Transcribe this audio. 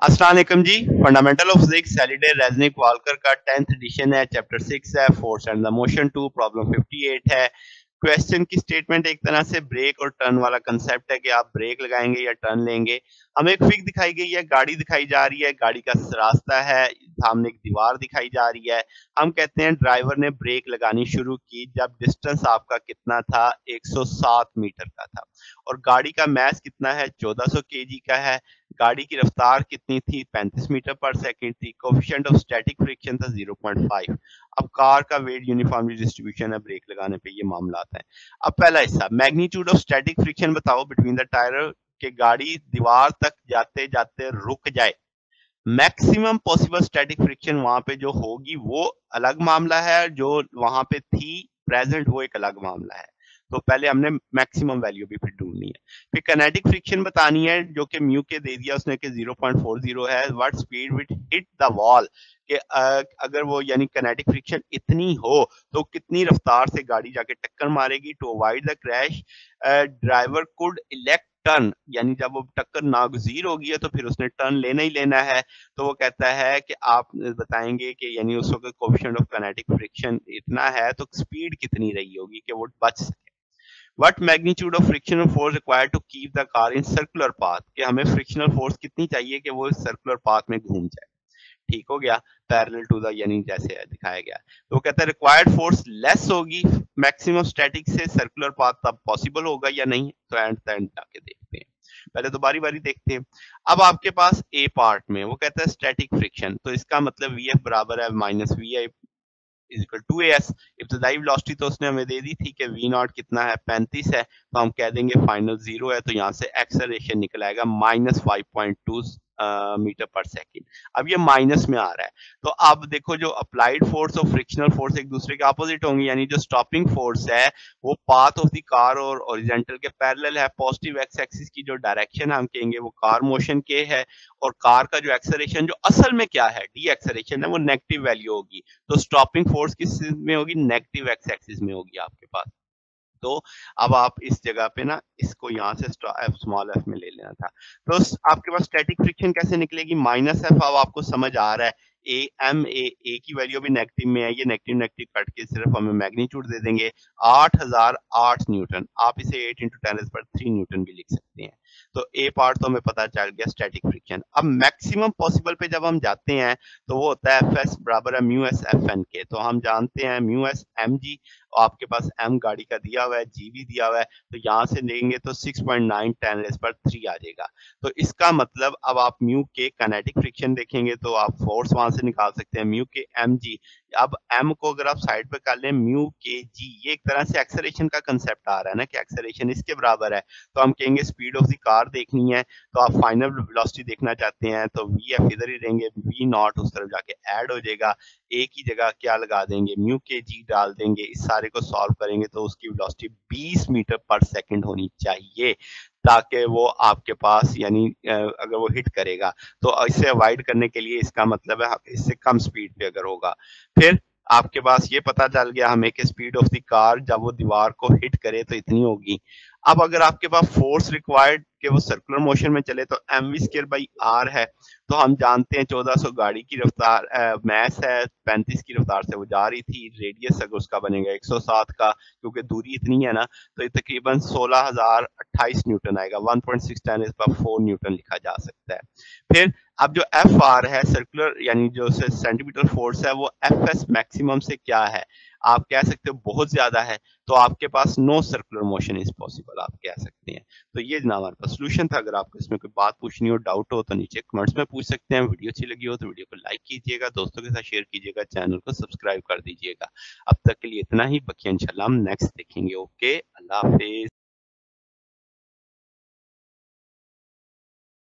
अस्सलाम वालेकुम जी। Fundamental of physics Halliday Resnick Walker का 10th एडिशन है। चैप्टर 6 है, force and the motion 2, problem 58 है। क्वेश्चन की स्टेटमेंट एक तरह से ब्रेक और टर्न वाला कंसेप्ट है कि आप ब्रेक लगाएंगे या टर्न लेंगे। हमें एक फिग दिखाई गई है, गाड़ी दिखाई जा रही है, गाड़ी का रास्ता है, सामने एक दीवार दिखाई जा रही है। हम कहते हैं ड्राइवर ने ब्रेक लगानी शुरू की जब डिस्टेंस आपका कितना था, 107 मीटर का था, और गाड़ी का मैस कितना है, 1400 केजी का है। गाड़ी की रफ्तार कितनी थी, 35 मीटर पर सेकंड थी। कोएफिशिएंट ऑफ स्टैटिक फ्रिक्शन था 0.5। अब कार का वेट यूनिफॉर्मली डिस्ट्रीब्यूशन है, ब्रेक लगाने पे ये मामला आता है। अब पहला हिस्सा, मैग्नीट्यूड ऑफ स्टैटिक फ्रिक्शन बताओ बिटवीन द टायर, के गाड़ी दीवार तक जाते जाते रुक जाए। मैक्सिमम पॉसिबल स्टैटिक फ्रिक्शन वहां पे जो होगी वो अलग मामला है, जो वहां पे थी प्रेजेंट वो एक अलग मामला है। तो पहले हमने मैक्सिमम वैल्यू भी फिर ढूंढनी है। फिर काइनेटिक फ्रिक्शन बतानी है, जो कि म्यू के दे दिया उसने कि 0.40 है। What speed with hit the wall, कि अगर वो यानी काइनेटिक फ्रिक्शन इतनी हो तो कितनी रफ्तार से गाड़ी जाके टक्कर मारेगी। To avoid the crash driver could elect turn, यानी जब वो टक्कर नागजीर होगी है तो फिर उसने टर्न लेना ही लेना है। तो वो कहता है कि आप बताएंगे कि यानी उस वक्त कोएफिशिएंट ऑफ काइनेटिक फ्रिक्शन इतना है तो स्पीड कितनी रही होगी कि वो बच सके। What magnitude of frictional force required to keep the car in circular path, कि हमें फ्रिक्शनल फोर्स कितनी चाहिए कि वो सर्कुलर पाथ में घूम जाए। ठीक हो गया, पैरेलल टू द यानी जैसे दिखाया गया। तो वो कहता है रिक्वायर्ड फोर्स लेस होगी मैक्सिमम स्टैटिक से, सर्कुलर पाथ तब पॉसिबल होगा या नहीं। तो एंड जाके देखते हैं, पहले तो बारी बारी देखते हैं। अब आपके पास ए पार्ट में वो कहता है स्टैटिक फ्रिक्शन, तो इसका मतलब वी एफ बराबर है minus v i is equal to s. इब्तदाई वेलोसिटी तो उसने हमें दे दी थी कि वी नॉट कितना है, 35 है, तो हम कह देंगे फाइनल 0 है, तो यहाँ से एक्सेलरेशन निकल आएगा -5.2 मीटर पर सेकंड। अब ये माइनस में आ रहा है, तो अब देखो जो अप्लाइड फोर्स और फ्रिक्शनल फोर्स एक दूसरे के अपोजिट होंगे, यानी जो स्टॉपिंग फोर्स है वो पाथ ऑफ द कार और हॉरिजॉन्टल के पैरेलल है। पॉजिटिव एक्स एक्सिस की जो डायरेक्शन हम कहेंगे वो कार मोशन के है, और कार का जो एक्सेलरेशन जो असल में क्या है, डी एक्सेलरेशन है, वो नेगेटिव वैल्यू होगी। तो स्टॉपिंग फोर्स किस में होगी, नेगेटिव एक्स एक्सिस में होगी आपके पास। तो अब आप इस जगह पे ना इसको यहाँ से स्मॉल एफ में ले लेना था। तो आपके पास स्टैटिक फ्रिक्शन कैसे निकलेगी, माइनस एफ। अब आपको समझ आ रहा है ए की वैल्यू भी नेगेटिव में है, ये नेगेटिव नेगेटिव कट के सिर्फ हमें मैग्नीट्यूड दे देंगे 8008 न्यूटन। आप इसे 8 × 10⁻³ न्यूटन भी लिख सकते हैं। तो ए पार्ट तो हमें पता चल गया स्टैटिक फ्रिक्शन। अब मैक्सिमम पॉसिबल पे जब हम जाते हैं तो वो होता है एफ एस बराबर है म्यू एस एफ एन के। तो हम जानते हैं म्यू एस एम जी, आपके पास एम गाड़ी का दिया हुआ है, जी भी दिया हुआ है, तो यहाँ से लेंगे तो 6.9 10⁻³ आ जाएगा। तो इसका मतलब अब आप म्यू के काइनेटिक फ्रिक्शन देखेंगे तो आप फोर्स वहां से निकाल सकते हैं, म्यू के एम जी। अब एम को अगर आप साइड पे कर लें, म्यू के जी, ये एक तरह से एक्सेलरेशन का कंसेप्ट आ रहा है ना कि एक्सेलरेशन इसके बराबर है। तो हम कहेंगे स्पीड ऑफ द कार देखनी है, तो आप फाइनल वेलोसिटी देखना चाहते हैं तो वी एफ इधर ही देंगे, वी नॉट उस तरफ जाके ऐड हो जाएगा। ए की जगह क्या लगा देंगे, म्यू के जी डाल देंगे। इस सारे को सॉल्व करेंगे तो उसकी वेलोसिटी 20 मीटर पर सेकंड होनी चाहिए, ताकि वो आपके पास यानी अगर वो हिट करेगा तो इसे अवॉइड करने के लिए, इसका मतलब है इससे कम स्पीड पे अगर होगा। फिर आपके पास ये पता चल गया हमें कि स्पीड ऑफ द कार जब वो दीवार को हिट करे तो इतनी होगी। अब अगर आपके पास फोर्स रिक्वायर्ड कि वो सर्कुलर मोशन में चले तो mv²/r है। तो हम जानते हैं 1400 गाड़ी की रफ्तार मैस है, 35 की रफ्तार से वो जा रही थी। रेडियस अगर उसका बनेगा 107 का, क्योंकि दूरी इतनी है ना, तो ये तकरीबन 16,028 न्यूटन आएगा। 1.6 10⁻⁴ न्यूटन लिखा जा सकता है। फिर अब जो एफ आर है सर्कुलर यानी जो सेंटीमीटर फोर्स है, वो एफ एस मैक्सिमम से क्या है, आप कह सकते हो बहुत ज्यादा है, तो आपके पास no circular motion is possible आप कह सकते हैं। तो ये जनाब हमारे पास सोल्यूशन था। अगर आपको इसमें कोई बात पूछनी हो, डाउट हो, तो नीचे कमेंट्स में पूछ सकते हैं। वीडियो अच्छी लगी हो तो वीडियो को लाइक कीजिएगा, दोस्तों के साथ शेयर कीजिएगा, चैनल को सब्सक्राइब कर दीजिएगा। अब तक के लिए इतना ही, बाकी इंशाल्लाह हम नेक्स्ट देखेंगे। ओके, अल्लाह हाफिज।